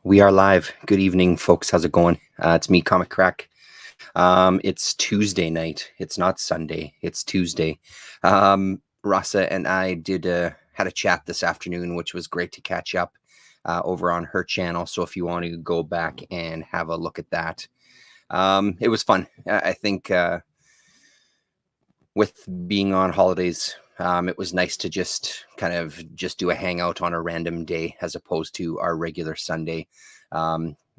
We are live. Good evening, folks. How's it going? It's me, Comic Crack. It's Tuesday night. It's not Sunday. It's Tuesday. Rasa and I had a chat this afternoon, which was great to catch up over on her channel. So if you want to go back and have a look at that, it was fun. I think with being on holidays, it was nice to just do a hangout on a random day as opposed to our regular Sunday.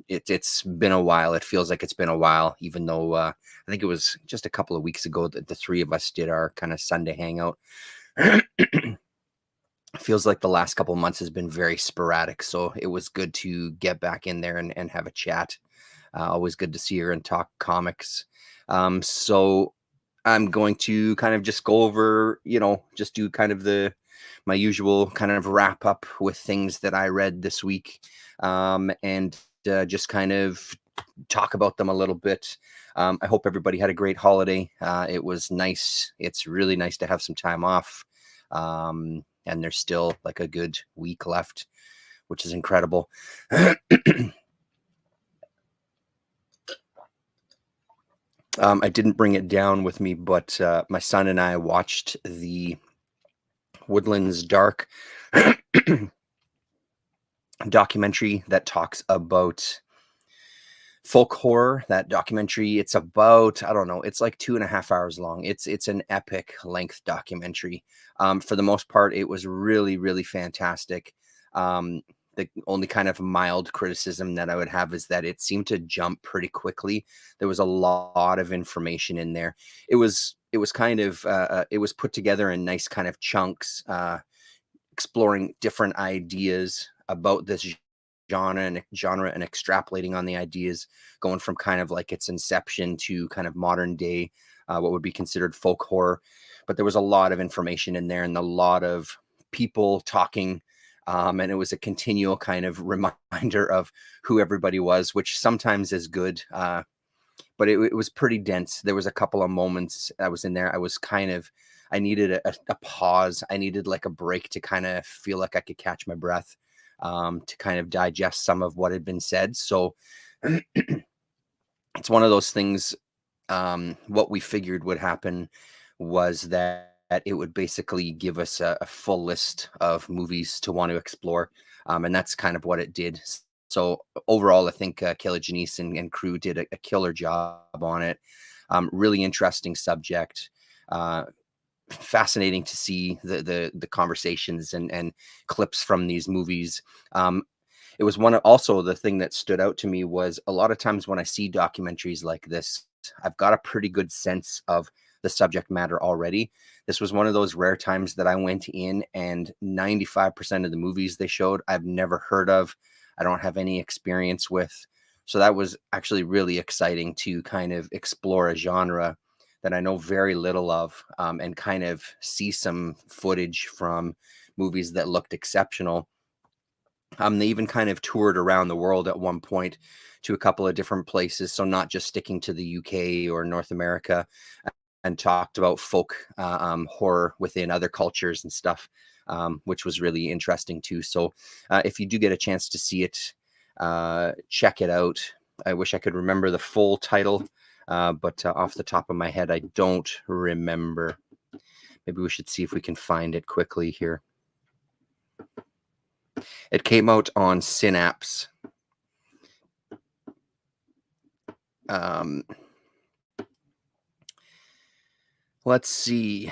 It's been a while. It feels like it's been a while, even though I think it was just a couple of weeks ago that the three of us did our kind of Sunday hangout. Feels like the last couple of months has been very sporadic, so it was good to get back in there and have a chat. Always good to see her and talk comics. So I'm going to kind of just go over, just do kind of my usual kind of wrap up with things that I read this week, and just kind of talk about them a little bit. I hope everybody had a great holiday. It was nice. It's really nice to have some time off. And there's still like a good week left, which is incredible. I didn't bring it down with me, but my son and I watched the Woodlands Dark documentary that talks about folk horror. That documentary, it's about, I don't know, it's like 2.5 hours long. It's an epic length documentary. For the most part, it was really, really fantastic. The only kind of mild criticism that I would have is that it seemed to jump pretty quickly. There was a lot of information in there. It was kind of it was put together in nice kind of chunks, exploring different ideas about this genre and extrapolating on the ideas, going from kind of like its inception to kind of modern day, what would be considered folk horror. But there was a lot of information in there and a lot of people talking. And it was a continual kind of reminder of who everybody was, which sometimes is good. But it was pretty dense. There was a couple of moments I was in there. I needed a pause. I needed like a break to kind of feel like I could catch my breath, to kind of digest some of what had been said. So it's one of those things. What we figured would happen was that it would basically give us a full list of movies to want to explore. And that's kind of what it did. So overall, I think Kayla Janice and crew did a killer job on it. Really interesting subject. Fascinating to see the conversations and clips from these movies. It was also the thing that stood out to me was a lot of times when I see documentaries like this, I've got a pretty good sense of the subject matter already. This was one of those rare times that I went in and 95% of the movies they showed I've never heard of. I don't have any experience with. So that was actually really exciting to kind of explore a genre that I know very little of, and kind of see some footage from movies that looked exceptional. They even kind of toured around the world at one point to a couple of different places. So not just sticking to the UK or North America, and talked about folk horror within other cultures and stuff, which was really interesting too. So if you do get a chance to see it, check it out. I wish I could remember the full title, but off the top of my head, I don't remember. Maybe we should see if we can find it quickly here. It came out on Synapse. Let's see.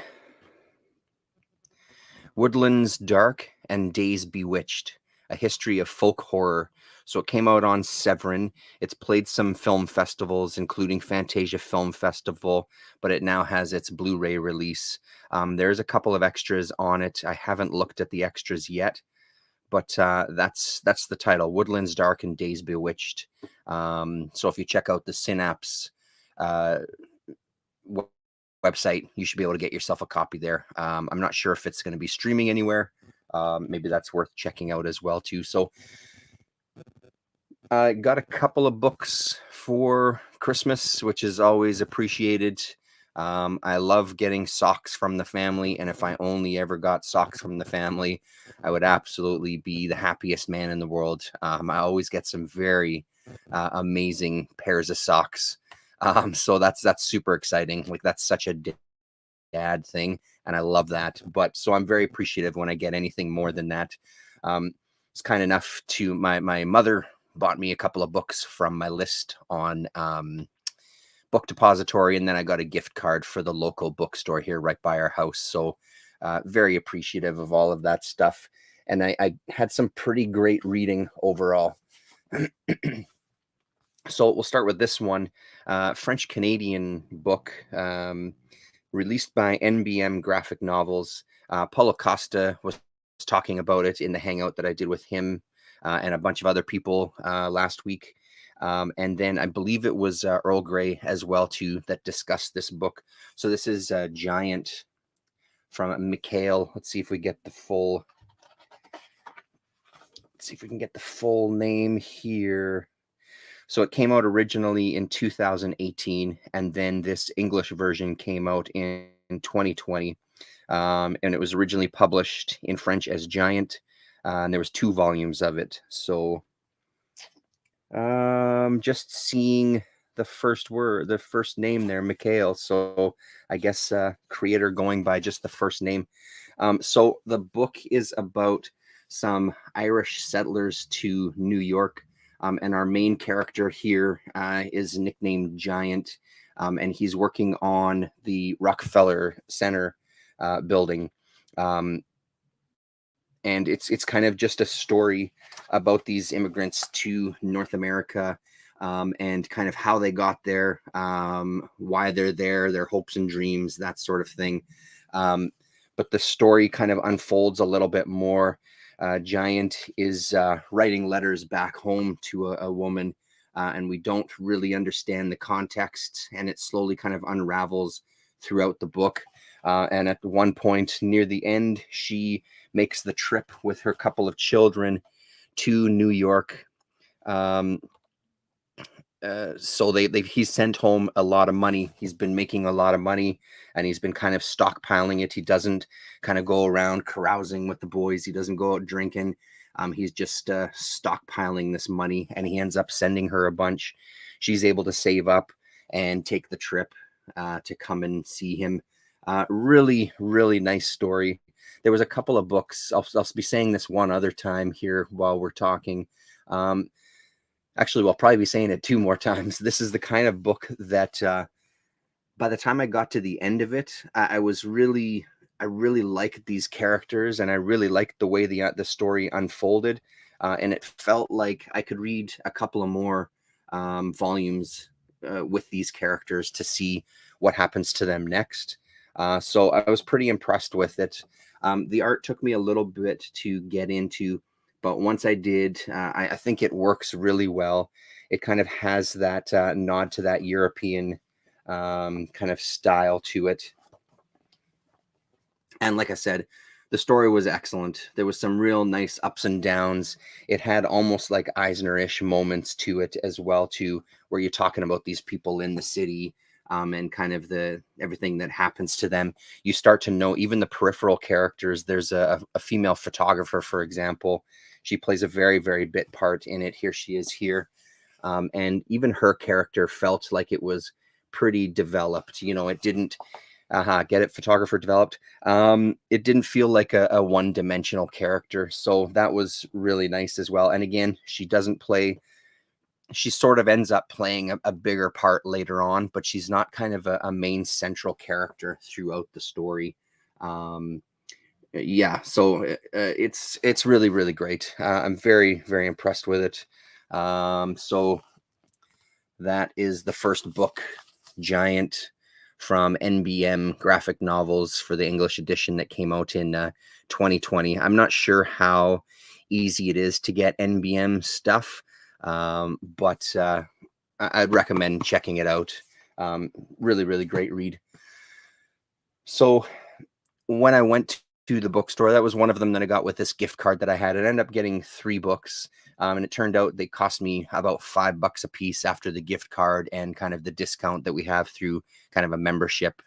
Woodlands Dark and Days Bewitched, a history of folk horror. So it came out on Severin. It's played some film festivals, including Fantasia Film Festival, but it now has its Blu-ray release. There's a couple of extras on it. I haven't looked at the extras yet, but that's the title, Woodlands Dark and Days Bewitched. So if you check out the Synapse website, you should be able to get yourself a copy there. I'm not sure if it's going to be streaming anywhere. Maybe that's worth checking out as well too. So I got a couple of books for Christmas, which is always appreciated. I love getting socks from the family, and if I only ever got socks from the family, I would absolutely be the happiest man in the world. I always get some very amazing pairs of socks. So that's super exciting. Like that's such a dad thing, and I love that. But so I'm very appreciative when I get anything more than that. It's kind enough to my mother bought me a couple of books from my list on Book Depository, and then I got a gift card for the local bookstore here right by our house. So very appreciative of all of that stuff. And I had some pretty great reading overall. So we'll start with this one, French Canadian book, released by NBM Graphic Novels. Paulo Costa was talking about it in the hangout that I did with him and a bunch of other people last week. And then I believe it was Earl Grey as well too that discussed this book. So this is Giant from Mikhail. Let's see if we get the full. Let's see if we can get the full name here. So it came out originally in 2018, and then this English version came out in 2020. And it was originally published in French as Giant, and there was 2 volumes of it. So just seeing the first name there, Mikhail. So I guess creator going by just the first name. So the book is about some Irish settlers to New York. And our main character here is nicknamed Giant, and he's working on the Rockefeller Center building. And it's kind of just a story about these immigrants to North America, and kind of how they got there, why they're there, their hopes and dreams, that sort of thing. But the story kind of unfolds a little bit more. Giant is writing letters back home to a woman, and we don't really understand the context, and it slowly kind of unravels throughout the book. And at one point near the end, she makes the trip with her couple of children to New York. So he's sent home a lot of money. He's been making a lot of money, and he's been kind of stockpiling it. He doesn't kind of go around carousing with the boys. He doesn't go out drinking. He's just stockpiling this money, and he ends up sending her a bunch. She's able to save up and take the trip to come and see him. Really, really nice story. There was a couple of books. I'll be saying this one other time here while we're talking. Actually, we'll probably be saying it 2 more times. This is the kind of book that by the time I got to the end of it, I really liked these characters, and I really liked the way the story unfolded. And it felt like I could read a couple of more volumes with these characters to see what happens to them next. So I was pretty impressed with it. The art took me a little bit to get into, but once I did, I think it works really well. It kind of has that nod to that European kind of style to it. And like I said, the story was excellent. There was some real nice ups and downs. It had almost like Eisner-ish moments to it as well, too, where you're talking about these people in the city, and kind of everything that happens to them. You start to know even the peripheral characters. There's a female photographer, for example. She plays a very, very bit part in it. Here she is here. And even her character felt like it was pretty developed. It didn't get it, photographer developed. It didn't feel like a one-dimensional character. So that was really nice as well. And again, she sort of ends up playing a bigger part later on, but she's not kind of a main central character throughout the story. Yeah, so it's really, really great. I'm very, very impressed with it. So that is the first book, Giant, from NBM Graphic Novels for the English edition that came out in 2020. I'm not sure how easy it is to get NBM stuff, but I'd recommend checking it out. Really, really great read. So when I went to the bookstore, that was one of them that I got with this gift card that I had. I ended up getting 3 books, and it turned out they cost me about $5 a piece after the gift card and kind of the discount that we have through kind of a membership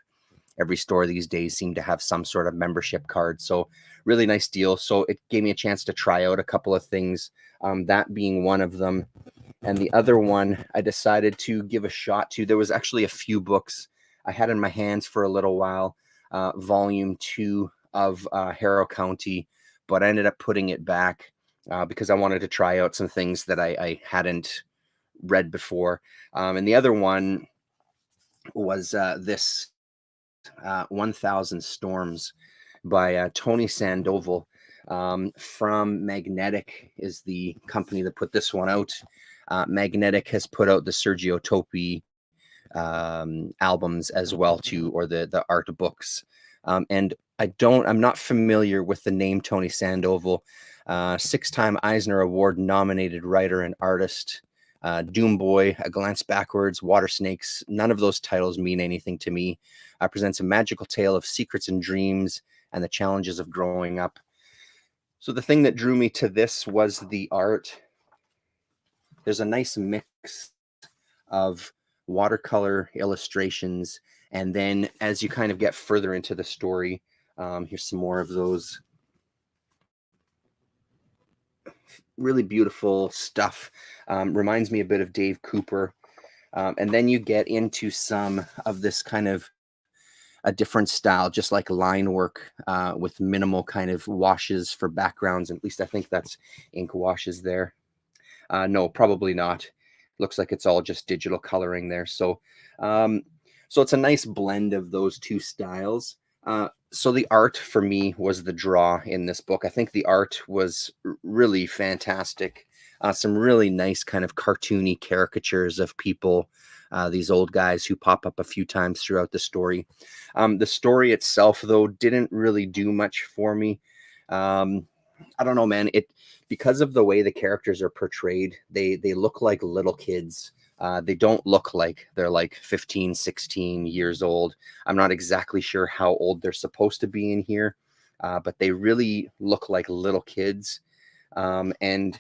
every store these days seem to have some sort of membership card. So really nice deal. So it gave me a chance to try out a couple of things, that being one of them. And the other one I decided to give a shot to. There was actually a few books I had in my hands for a little while, volume 2 of Harrow County, but I ended up putting it back because I wanted to try out some things that I hadn't read before. And the other one was this 1000 Storms by Tony Sandoval, from Magnetic is the company that put this one out. Magnetic has put out the Sergio Topi albums as well too, or the art books. And I'm not familiar with the name Tony Sandoval, 6-time Eisner Award nominated writer and artist. Doom Boy, A Glance Backwards, Water Snakes, none of those titles mean anything to me. Presents a magical tale of secrets and dreams and the challenges of growing up. So the thing that drew me to this was the art. There's a nice mix of watercolor illustrations, and then as you kind of get further into the story, here's some more of those really beautiful stuff. Reminds me a bit of Dave Cooper. And then you get into some of this kind of a different style, just like line work, with minimal kind of washes for backgrounds. At least I think that's ink washes there. No, probably not. Looks like it's all just digital coloring there. So it's a nice blend of those two styles. So the art for me was the draw in this book. I think the art was really fantastic. Some really nice kind of cartoony caricatures of people, these old guys who pop up a few times throughout the story. The story itself, though, didn't really do much for me. I don't know, man. Because of the way the characters are portrayed, they look like little kids. They don't look like they're like 15, 16 years old. I'm not exactly sure how old they're supposed to be in here, but they really look like little kids. And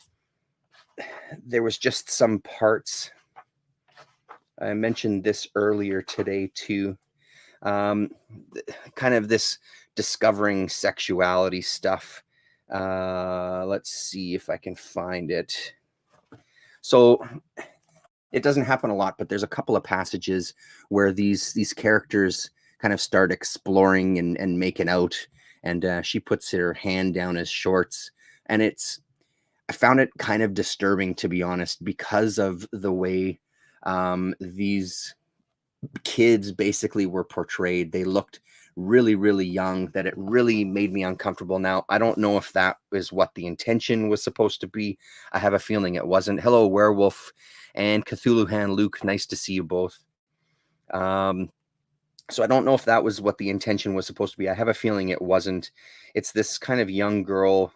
there was just some parts. I mentioned this earlier today too. Kind of this discovering sexuality stuff. Let's see if I can find it. So it doesn't happen a lot, but there's a couple of passages where these characters kind of start exploring and making out, and she puts her hand down his shorts, and I found it kind of disturbing, to be honest, because of the way these kids basically were portrayed. They looked really, really young, that it really made me uncomfortable. Now, I don't know if that is what the intention was supposed to be. I have a feeling it wasn't. Hello, Werewolf and Cthulhuhan Luke. Nice to see you both. So I don't know if that was what the intention was supposed to be. I have a feeling it wasn't. It's this kind of young girl.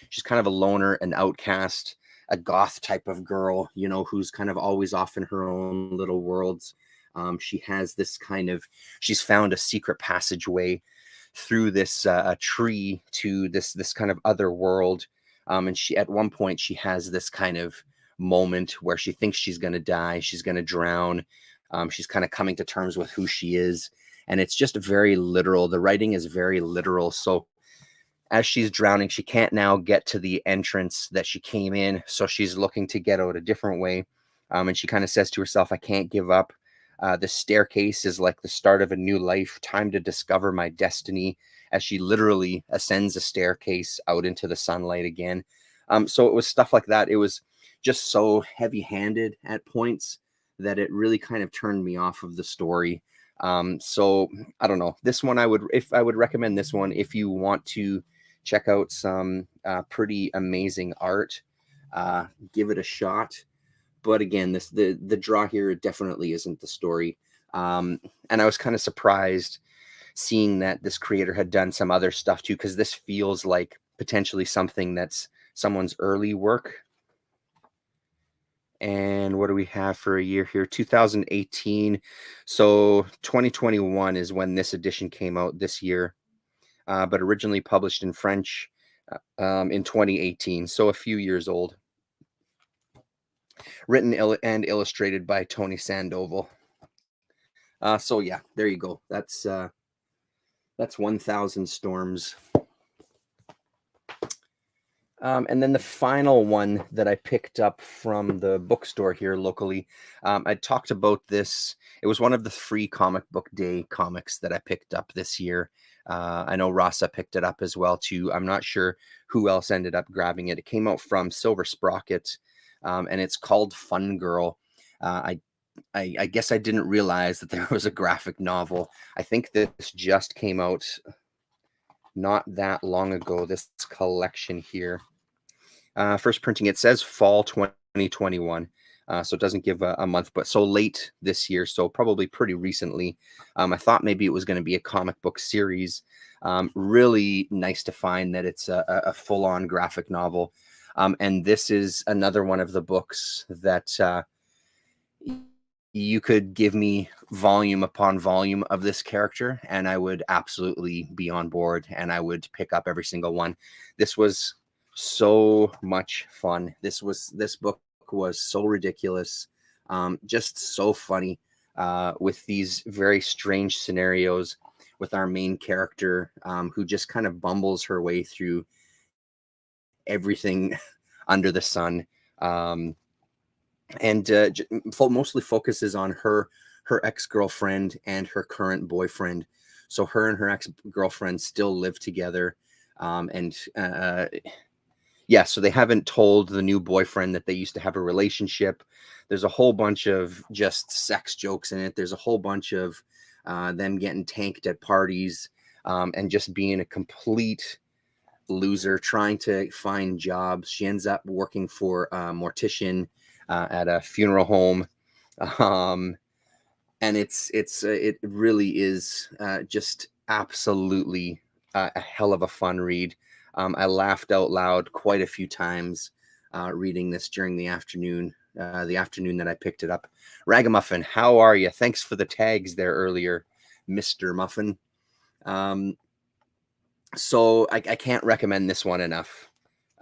She's kind of a loner, an outcast, a goth type of girl, who's kind of always off in her own little worlds. She has this she's found a secret passageway through this tree to this kind of other world. And at one point she has this kind of moment where she thinks she's going to die. She's going to drown. She's kind of coming to terms with who she is. And it's just very literal. The writing is very literal. So as she's drowning, she can't now get to the entrance that she came in. So she's looking to get out a different way. And she kind of says to herself, I can't give up. The staircase is like the start of a new life. Time to discover my destiny, as she literally ascends a staircase out into the sunlight again. So it was stuff like that. It was just so heavy-handed at points that it really kind of turned me off of the story. So I don't know. This one I would recommend this one if you want to check out some pretty amazing art. Give it a shot. But again, the draw here definitely isn't the story. And I was kind of surprised seeing that this creator had done some other stuff too, because this feels like potentially something that's someone's early work. And what do we have for a year here? 2018. So 2021 is when this edition came out this year, but originally published in French in 2018. So a few years old. Written and illustrated by Tony Sandoval. So yeah, there you go. That's 1,000 Storms. And then the final one that I picked up from the bookstore here locally, I talked about this. It was one of the free comic book day comics that I picked up this year. I know Rasa picked it up as well too. I'm not sure who else ended up grabbing it. It came out from Silver Sprocket, and it's called Fun Girl. I guess I didn't realize that there was a graphic novel. I think this just came out not that long ago. This collection here. First printing, it says fall 2021. So it doesn't give a month, but so late this year, so probably pretty recently. I thought maybe it was going to be a comic book series. Really nice to find that it's a full-on graphic novel. And this is another one of the books that you could give me volume upon volume of this character, and I would absolutely be on board, and I would pick up every single one. This was so much fun. This book was so ridiculous, just so funny, with these very strange scenarios with our main character, who just kind of bumbles her way through everything under the sun. And mostly focuses on her ex-girlfriend and her current boyfriend. So her and her ex-girlfriend still live together, and yeah, so they haven't told the new boyfriend that they used to have a relationship. There's a whole bunch of just sex jokes in it. There's a whole bunch of them getting tanked at parties, and just being a complete loser trying to find jobs. She ends up working for a mortician at a funeral home, and it really is just absolutely a hell of a fun read. I laughed out loud quite a few times reading this during the afternoon that I picked it up. Ragamuffin, how are you? Thanks for the tags there earlier, Mr. Muffin. So I can't recommend this one enough.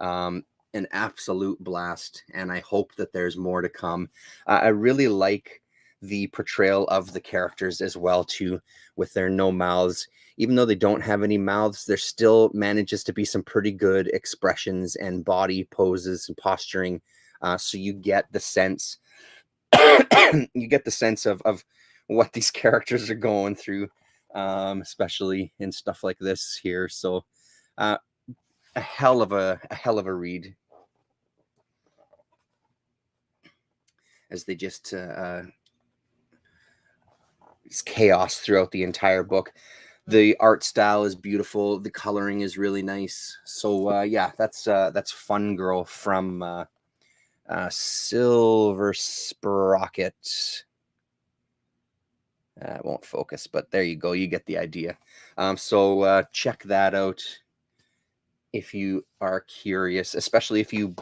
An absolute blast, and I hope that there's more to come. I really like the portrayal of the characters as well too, with their no mouths. Even though they don't have any mouths, there still manages to be some pretty good expressions and body poses and posturing. So you get the sense, of what these characters are going through, especially in stuff like this here. So a hell of a read, as they just it's chaos throughout the entire book. The art style is beautiful. The coloring is really nice. So yeah, that's Fun Girl from Silver Sprocket. It won't focus, but there you go. You get the idea. So check that out if you are curious, especially if you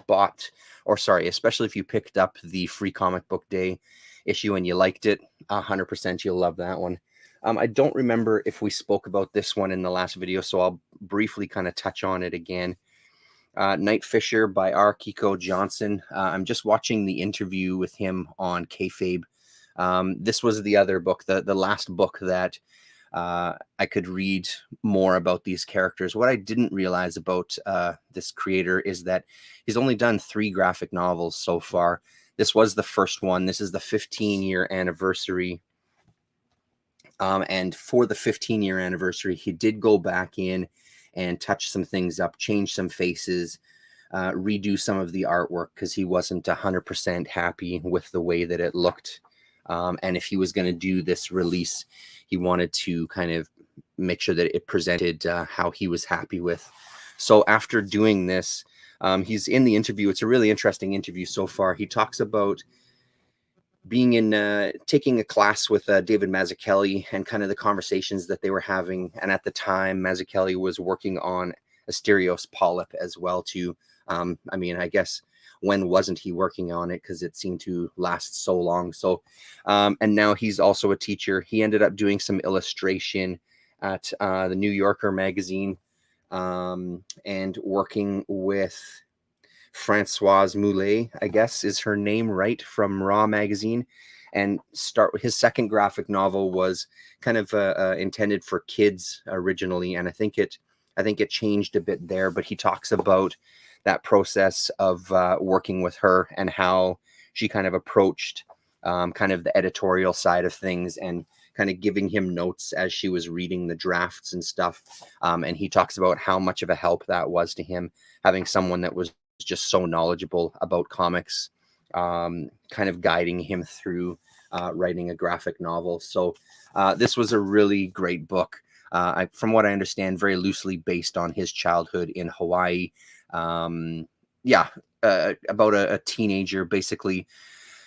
especially if you picked up the free comic book day issue and you liked it. 100% you'll love that one. I don't remember if we spoke about this one in the last video, so I'll briefly kind of touch on it again. Night Fisher by R. Kiko Johnson. I'm just watching the interview with him on Kayfabe. This was the other book, the last book that I could read more about these characters. What I didn't realize about this creator is that he's only done 3 graphic novels so far. This was the first one. This is the 15-year anniversary. And for the 15-year anniversary, he did go back in and touch some things up, change some faces, redo some of the artwork because he wasn't 100% happy with the way that it looked. And if he was going to do this release, he wanted to kind of make sure that it presented how he was happy with. So after doing this, he's in the interview. It's a really interesting interview so far. He talks about being in taking a class with David Mazzucchelli and kind of the conversations that they were having. And at the time, Mazzucchelli was working on Asterios Polyp as well too. I mean, I guess when wasn't he working on it, because it seemed to last so long. So and now he's also a teacher. He ended up doing some illustration at the New Yorker magazine, and working with Françoise Moulet, I guess is her name, right, from Raw magazine. and start with his second graphic novel was kind of intended for kids originally, and I think it changed a bit there. But he talks about that process of working with her and how she kind of approached kind of the editorial side of things, and kind of giving him notes as she was reading the drafts and stuff. And he talks about how much of a help that was to him, having someone that was just so knowledgeable about comics, kind of guiding him through writing a graphic novel. So this was a really great book. From what I understand, very loosely based on his childhood in Hawaii. Yeah, about a teenager, basically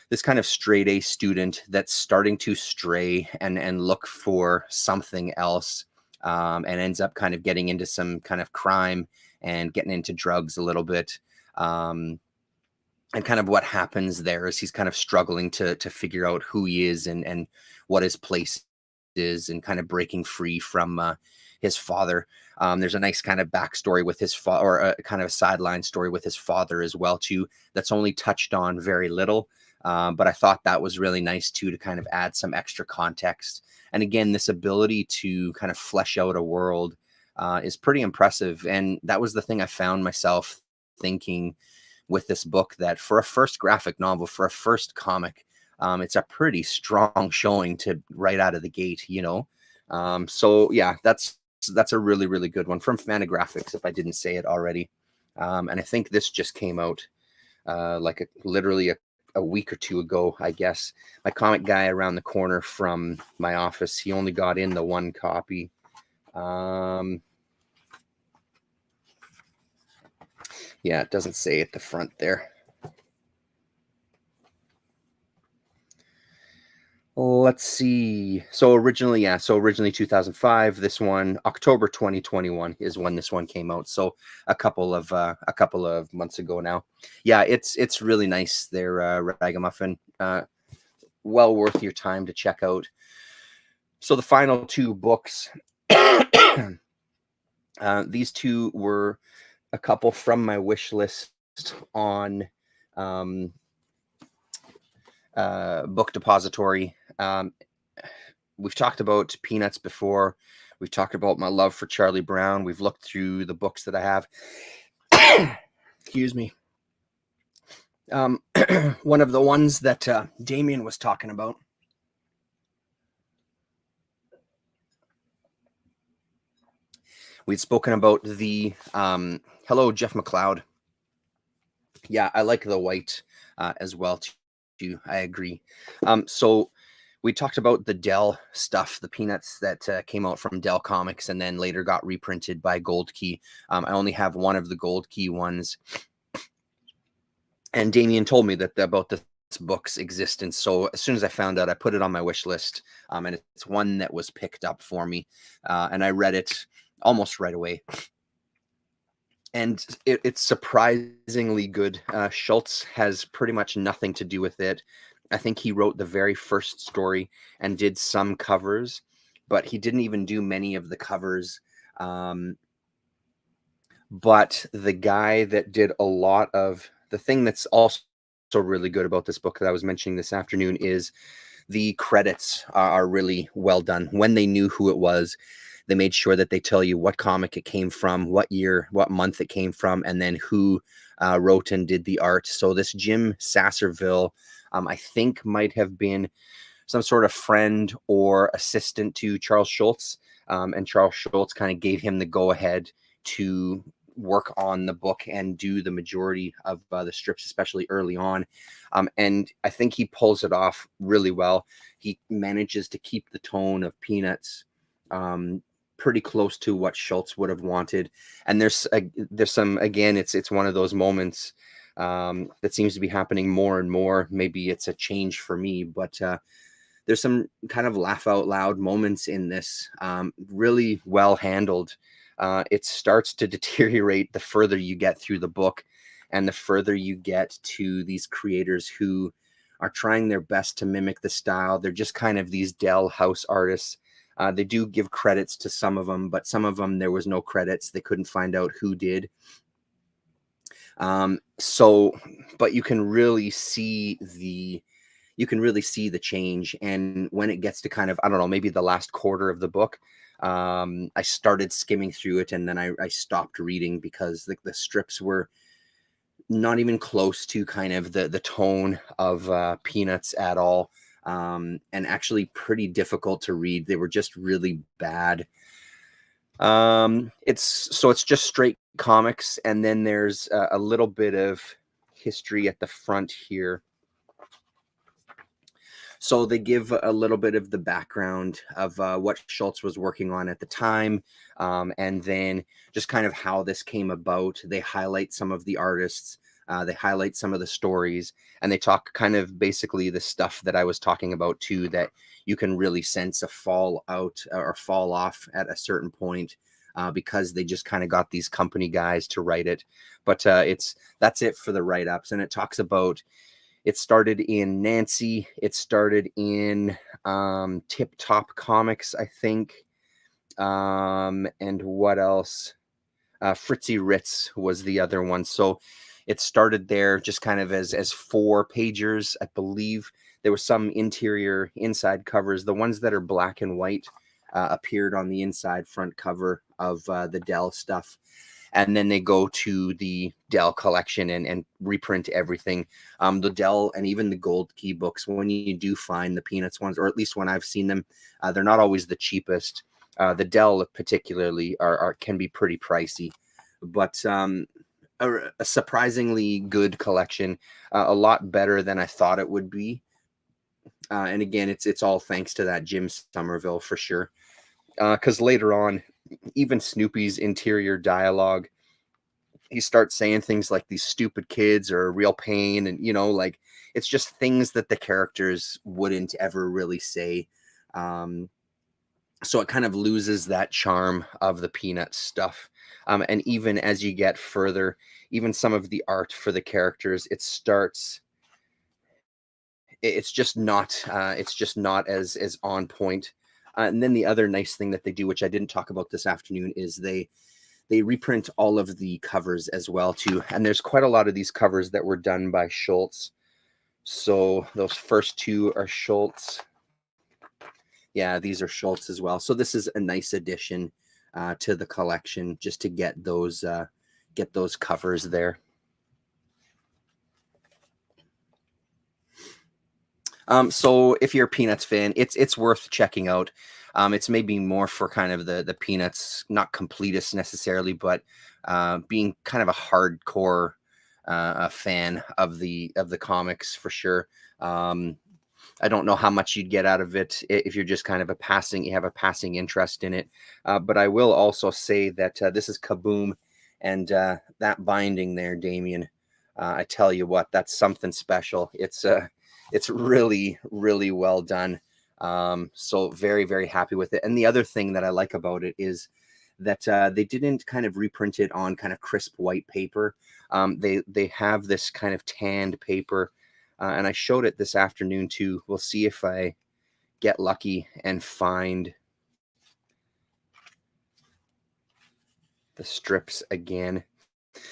this kind of straight A student that's starting to stray and look for something else, and ends up kind of getting into some kind of crime and getting into drugs a little bit. And kind of what happens there is he's kind of struggling to figure out who he is and what his place is, and kind of breaking free from his father. There's a nice kind of backstory with his father, or a kind of a sideline story with his father as well too, that's only touched on very little. But I thought that was really nice too, to kind of add some extra context. And again, this ability to kind of flesh out a world is pretty impressive. And that was the thing I found myself thinking with this book, that for a first graphic novel, for a first comic, it's a pretty strong showing to right out of the gate, you know? So yeah, that's a really, really good one from Fantagraphics, if I didn't say it already. And I think this just came out literally a week or two ago, I guess. My comic guy around the corner from my office, he only got in the one copy. Yeah, it doesn't say at the front there. Let's see. So originally 2005. This one, October 2021, is when this one came out. So a couple of months ago now. Yeah, it's really nice. They're Ragamuffin. Well worth your time to check out. So the final two books, these two were a couple from my wish list on Book Depository. We've talked about Peanuts before. We've talked about my love for Charlie Brown. We've looked through the books that I have. Excuse me. One of the ones that Damien was talking about. We'd spoken about the Hello, Jeff McLeod. Yeah, I like the white as well too. I agree. So we talked about the Dell stuff, the Peanuts that came out from Dell Comics and then later got reprinted by Gold Key. I only have one of the Gold Key ones. And Damien told me that about this book's existence. So as soon as I found out, I put it on my wish list. And it's one that was picked up for me. And I read it almost right away. And it's surprisingly good. Schultz has pretty much nothing to do with it. I think he wrote the very first story and did some covers, but he didn't even do many of the covers. But the guy that did a lot of the thing that's also really good about this book that I was mentioning this afternoon is the credits are really well done. When they knew who it was, they made sure that they tell you what comic it came from, what year, what month it came from, and then who wrote and did the art. So this Jim Sasserville, I think might have been some sort of friend or assistant to Charles Schultz. And Charles Schultz kind of gave him the go-ahead to work on the book and do the majority of the strips, especially early on. And I think he pulls it off really well. He manages to keep the tone of Peanuts pretty close to what Schultz would have wanted. And there's some, again, it's one of those moments that seems to be happening more and more. Maybe it's a change for me, but there's some kind of laugh out loud moments in this, really well handled. It starts to deteriorate the further you get through the book and the further you get to these creators who are trying their best to mimic the style. They're just kind of these Dell house artists. They do give credits to some of them, but some of them there was no credits. They couldn't find out who did. But you can really see you can really see the change. And when it gets to kind of, I don't know, maybe the last quarter of the book, I started skimming through it, and then I stopped reading because the strips were not even close to kind of the tone of Peanuts at all, and actually pretty difficult to read. They were just really bad. It's just straight comics, and then there's a little bit of history at the front here. So they give a little bit of the background of what Schultz was working on at the time, and then just kind of how this came about. They highlight some of the artists, they highlight some of the stories, and they talk kind of basically the stuff that I was talking about too, that you can really sense a fall out or fall off at a certain point. Because they just kind of got these company guys to write it, but that's it for the write-ups. And it talks about, it started in Nancy. It started in Tip Top Comics, I think. And what else? Fritzy Ritz was the other one. So it started there just kind of as 4-pagers, I believe. There was some interior inside covers. The ones that are black and white appeared on the inside front cover of the Dell stuff. And then they go to the Dell collection and reprint everything. The Dell and even the Gold Key books, when you do find the Peanuts ones, or at least when I've seen them, they're not always the cheapest. The Dell particularly can be pretty pricey, but a surprisingly good collection, a lot better than I thought it would be. And again, it's all thanks to that Jim Somerville for sure. Because later on, even Snoopy's interior dialogue, he starts saying things like these stupid kids are a real pain. And, like, it's just things that the characters wouldn't ever really say. So it kind of loses that charm of the Peanut stuff. And even as you get further, even some of the art for the characters, it's just not as on point. And then the other nice thing that they do, which I didn't talk about this afternoon, is they reprint all of the covers as well too. And there's quite a lot of these covers that were done by Schultz. So those first two are Schultz. Yeah, these are Schultz as well. So this is a nice addition to the collection, just to get those covers there. So if you're a Peanuts fan, it's worth checking out. It's maybe more for kind of the Peanuts, not completists necessarily, but being kind of a hardcore fan of the comics for sure. I don't know how much you'd get out of it if you're just kind of you have a passing interest in it. But I will also say that this is Kaboom, and that binding there, Damien. I tell you what, that's something special. It's really, really well done. So very, very happy with it. And the other thing that I like about it is that they didn't kind of reprint it on kind of crisp white paper. They have this kind of tanned paper, and I showed it this afternoon too. We'll see if I get lucky and find the strips again,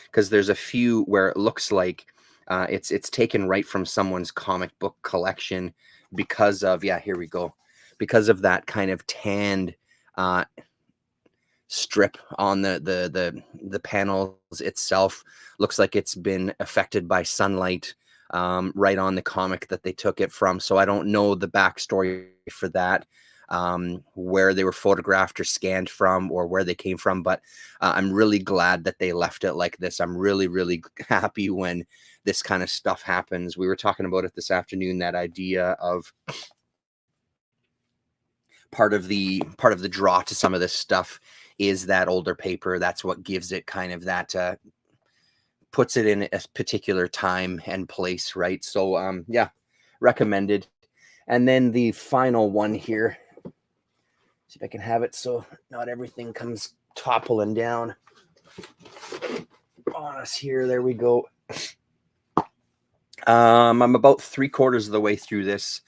because there's a few where it looks like it's taken right from someone's comic book collection because of, here we go, because of that kind of tanned strip on the panels itself. Looks like it's been affected by sunlight right on the comic that they took it from. So I don't know the backstory for that, where they were photographed or scanned from, or where they came from, but I'm really glad that they left it like this. I'm really, really happy when this kind of stuff happens. We were talking about it this afternoon, that idea of part of the draw to some of this stuff is that older paper. That's what gives it kind of that puts it in a particular time and place, right? So recommended. And then the final one here, see if I can have it so not everything comes toppling down on us here. There we go. I'm about 3/4 of the way through this.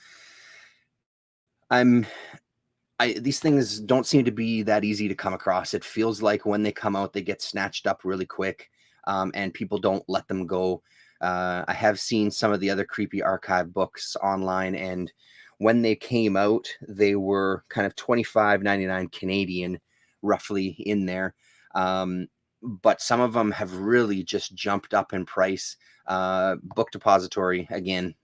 These things don't seem to be that easy to come across. It feels like when they come out, they get snatched up really quick, and people don't let them go. I have seen some of the other creepy archive books online, and when they came out, they were kind of 25.99 Canadian, roughly in there. But some of them have really just jumped up in price. Book Depository, again,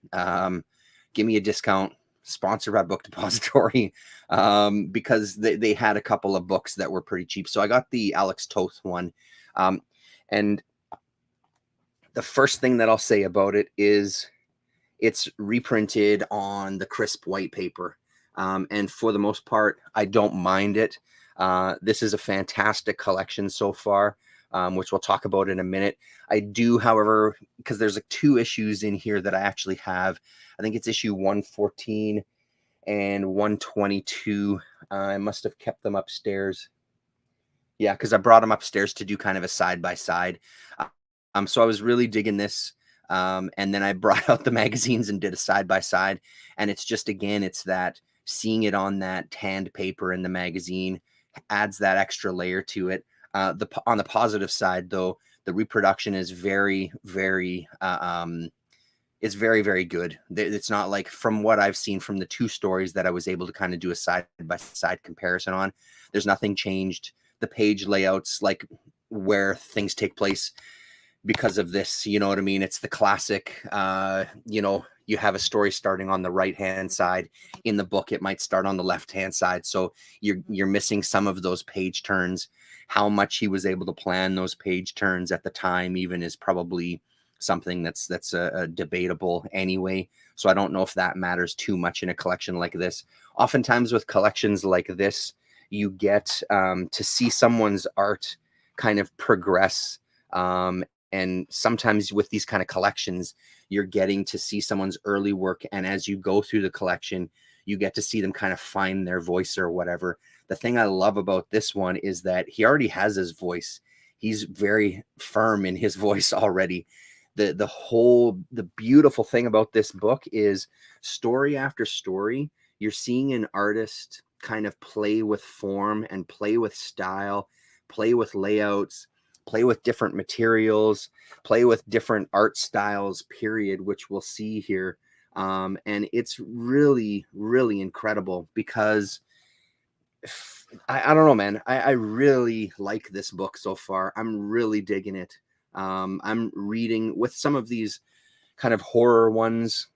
give me a discount. Sponsored by Book Depository, because they had a couple of books that were pretty cheap. So I got the Alex Toth one. And the first thing that I'll say about it is it's reprinted on the crisp white paper. And for the most part, I don't mind it. This is a fantastic collection so far, which we'll talk about in a minute. I do, however, because there's like 2 issues in here that I actually have. I think it's issue 114 and 122. I must have kept them upstairs. Yeah, because I brought them upstairs to do kind of a side-by-side. So I was really digging this. And then I brought out the magazines and did a side-by-side. And it's just, again, it's that seeing it on that tanned paper in the magazine adds that extra layer to it. On the positive side, though, the reproduction is very, very, it's very, very good. It's not like, from what I've seen from the 2 stories that I was able to kind of do a side-by-side comparison on, there's nothing changed. The page layouts, like where things take place, because of this, you know what I mean? It's the classic, you have a story starting on the right-hand side. In the book, it might start on the left-hand side. So you're missing some of those page turns. How much he was able to plan those page turns at the time even is probably something that's debatable anyway. So I don't know if that matters too much in a collection like this. Oftentimes with collections like this, you get to see someone's art kind of progress. And sometimes with these kind of collections, you're getting to see someone's early work. And as you go through the collection, you get to see them kind of find their voice or whatever. The thing I love about this one is that he already has his voice. He's very firm in his voice already. The beautiful thing about this book is story after story, you're seeing an artist kind of play with form and play with style, play with layouts, play with different materials, play with different art styles, period, which we'll see here. And it's really, really incredible because I don't know, man. I really like this book so far. I'm really digging it. I'm reading with some of these kind of horror ones.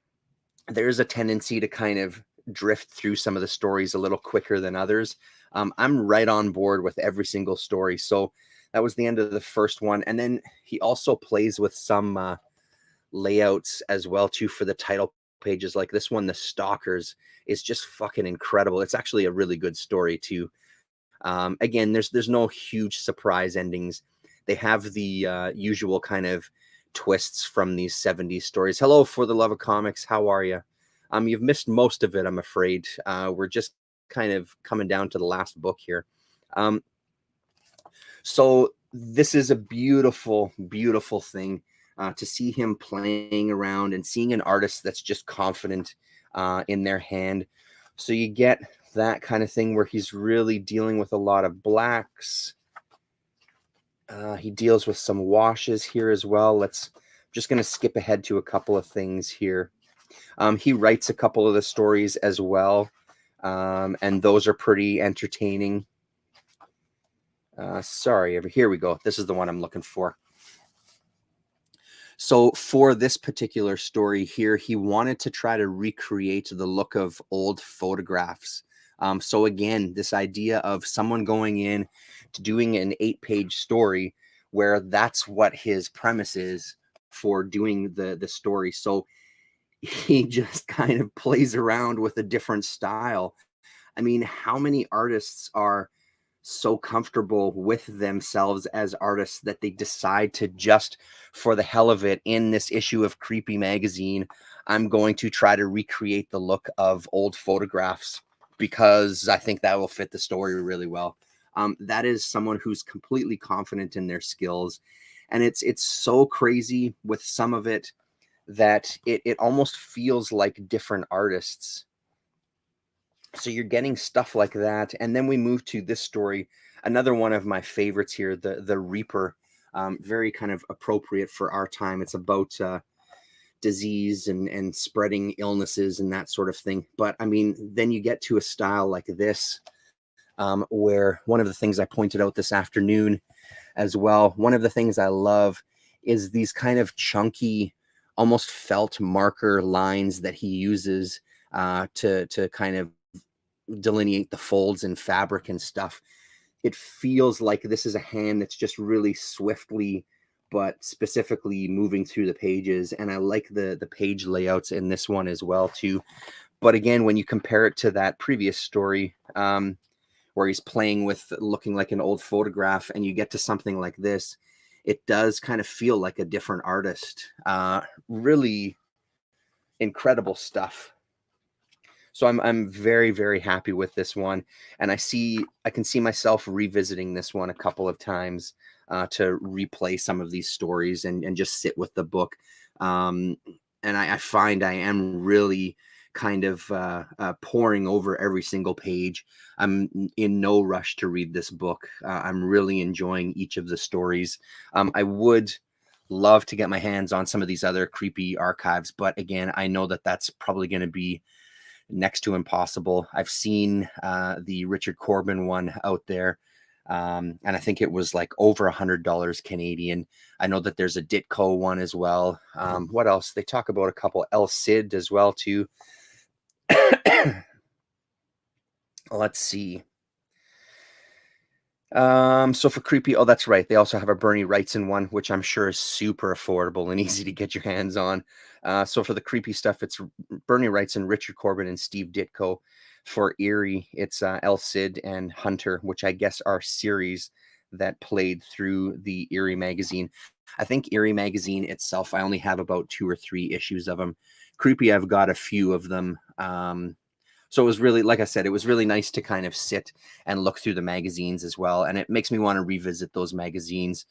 There's a tendency to kind of drift through some of the stories a little quicker than others. I'm right on board with every single story. So that was the end of the first one. And then he also plays with some layouts as well, too, for the title pages. Like this one, The Stalkers, is just fucking incredible. It's actually a really good story, too. Again, there's no huge surprise endings. They have the usual kind of twists from these 70s stories. Hello, For the Love of Comics. How are you? You've missed most of it, I'm afraid. We're just kind of coming down to the last book here. So this is a beautiful, beautiful thing to see him playing around and seeing an artist that's just confident in their hand. So you get that kind of thing where he's really dealing with a lot of blacks. He deals with some washes here as well. I'm just going to skip ahead to a couple of things here. He writes a couple of the stories as well, and those are pretty entertaining. Sorry, here we go. This is the one I'm looking for. So for this particular story here, he wanted to try to recreate the look of old photographs. So again, this idea of someone going in to doing an 8-page story where that's what his premise is for doing the story. So he just kind of plays around with a different style. I mean, how many artists are so comfortable with themselves as artists that they decide to just, for the hell of it, in this issue of Creepy Magazine, I'm going to try to recreate the look of old photographs because I think that will fit the story really well. That is someone who's completely confident in their skills. And it's so crazy with some of it that it almost feels like different artists. So you're getting stuff like that. And then we move to this story, another one of my favorites here, the Reaper. Very kind of appropriate for our time. It's about disease and spreading illnesses and that sort of thing. But I mean, then you get to a style like this, where one of the things I pointed out this afternoon as well, one of the things I love is these kind of chunky, almost felt marker lines that he uses to kind of delineate the folds in fabric and stuff. It feels like this is a hand that's just really swiftly but specifically moving through the pages, and I like the page layouts in this one as well too. But again, when you compare it to that previous story, where he's playing with looking like an old photograph, and you get to something like this, it does kind of feel like a different artist. Really incredible stuff. So I'm very, very happy with this one, and I can see myself revisiting this one a couple of times to replay some of these stories and just sit with the book. And I find I am really kind of poring over every single page. I'm in no rush to read this book. I'm really enjoying each of the stories. I would love to get my hands on some of these other creepy archives, but again, I know that that's probably going to be next to impossible. I've seen the Richard Corbin one out there, and I think it was like over $100 Canadian. I know that there's a Ditko one as well. What else? They talk about a couple El Cid as well too. Let's see. So for creepy, oh, that's right. They also have a Bernie Wrightson one, which I'm sure is super affordable and easy to get your hands on. So for the creepy stuff, it's Bernie Wrightson, Richard Corbin, and Steve Ditko. For eerie, it's El Cid and Hunter, which I guess are series that played through the Eerie magazine. I think Eerie magazine itself, I only have about 2 or 3 issues of them. Creepy, I've got a few of them. So it was really, like I said, it was really nice to kind of sit and look through the magazines as well. And it makes me want to revisit those magazines,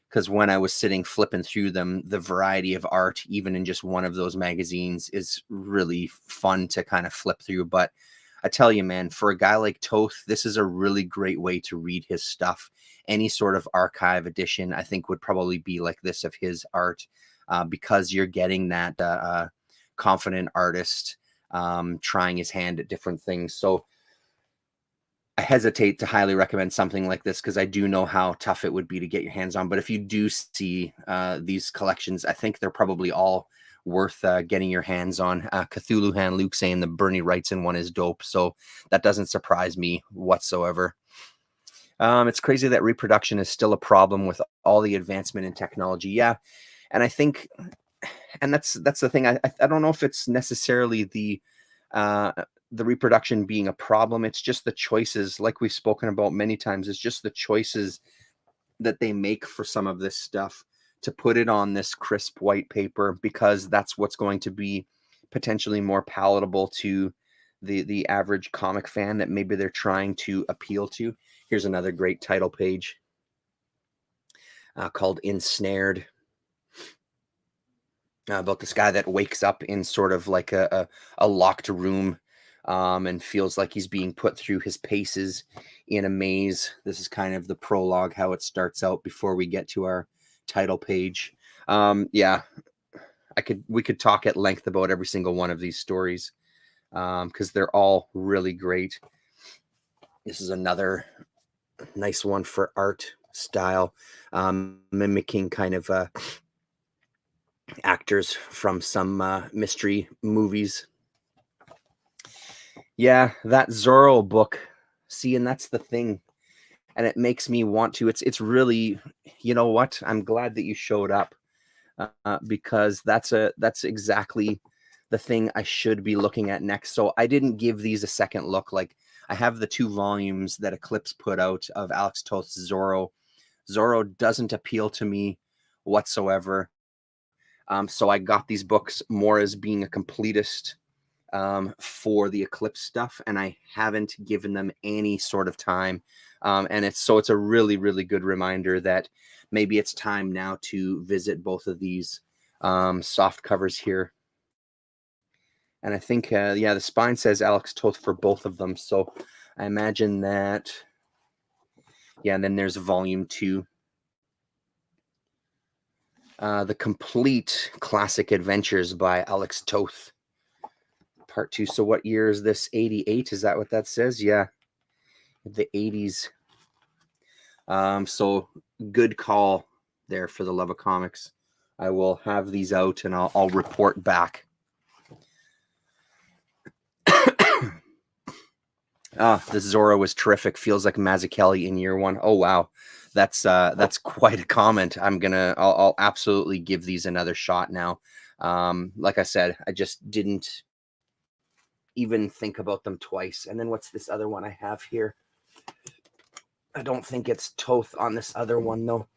because when I was sitting flipping through them, the variety of art, even in just one of those magazines, is really fun to kind of flip through. But I tell you, man, for a guy like Toth, this is a really great way to read his stuff. Any sort of archive edition, I think, would probably be like this of his art, because you're getting that confident artist trying his hand at different things. So I hesitate to highly recommend something like this, because I do know how tough it would be to get your hands on. But if you do see these collections, I think they're probably all worth getting your hands on. Cthulhu Hand Luke saying the Bernie Wrightson one is dope, so that doesn't surprise me whatsoever. It's crazy that reproduction is still a problem with all the advancement in technology. Yeah, and I think, and that's the thing. I don't know if it's necessarily the reproduction being a problem. It's just the choices, like we've spoken about many times. It's just the choices that they make for some of this stuff to put it on this crisp white paper, because that's what's going to be potentially more palatable to the average comic fan that maybe they're trying to appeal to. Here's another great title page called Ensnared, about this guy that wakes up in sort of like a locked room, and feels like he's being put through his paces in a maze. This is kind of the prologue, how it starts out before we get to our title page. Yeah, we could talk at length about every single one of these stories, because they're all really great. This is another nice one for art style, mimicking kind of actors from some mystery movies. Yeah, that Zorro book. See, and that's the thing. And it makes me want to. It's really, you know what? I'm glad that you showed up, because that's exactly the thing I should be looking at next. So I didn't give these a second look. Like, I have the 2 volumes that Eclipse put out of Alex Toth's Zorro. Zorro doesn't appeal to me whatsoever. So I got these books more as being a completist for the Eclipse stuff, and I haven't given them any sort of time. And it's a really, really good reminder that maybe it's time now to visit both of these soft covers here. And I think, yeah, the spine says Alex Toth for both of them. So I imagine that, yeah, and then there's volume 2. The Complete Classic Adventures by Alex Toth. Part 2. So what year is this? 88? Is that what that says? Yeah. The 80s. So good call there for the love of comics. I will have these out and I'll report back. The Zorro was terrific. Feels like Mazzucchelli in year one. Oh wow, that's quite a comment. I'll absolutely give these another shot now. Like I said, I just didn't even think about them twice. And then what's this other one I have here? I don't think it's Toth on this other one though,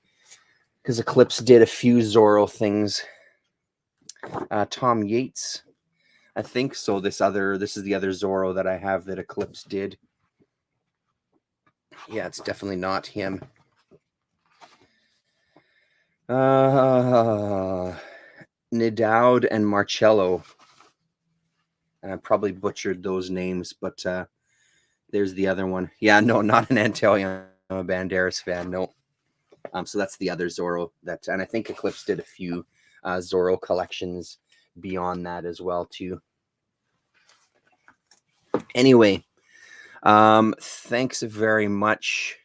because Eclipse did a few Zorro things. Tom Yates, I think so. This is the other Zorro that I have that Eclipse did. Yeah, it's definitely not him. Nidaud and Marcello. I probably butchered those names, but there's the other one. Yeah, no, not an Antonio Banderas fan. No. So that's the other Zorro and I think Eclipse did a few Zorro collections beyond that as well too. Anyway, thanks very much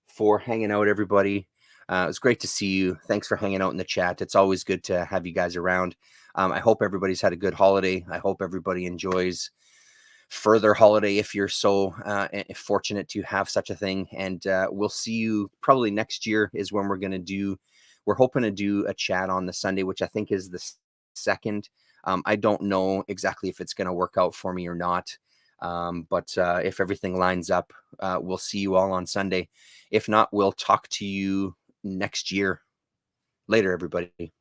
for hanging out, everybody. It was great to see you. Thanks for hanging out in the chat. It's always good to have you guys around. I hope everybody's had a good holiday. I hope everybody enjoys further holiday if you're so fortunate to have such a thing. And we'll see you probably next year is when we're hoping to do a chat on the Sunday, which I think is the 2nd. I don't know exactly if it's going to work out for me or not. But if everything lines up, we'll see you all on Sunday. If not, we'll talk to you next year. Later, everybody.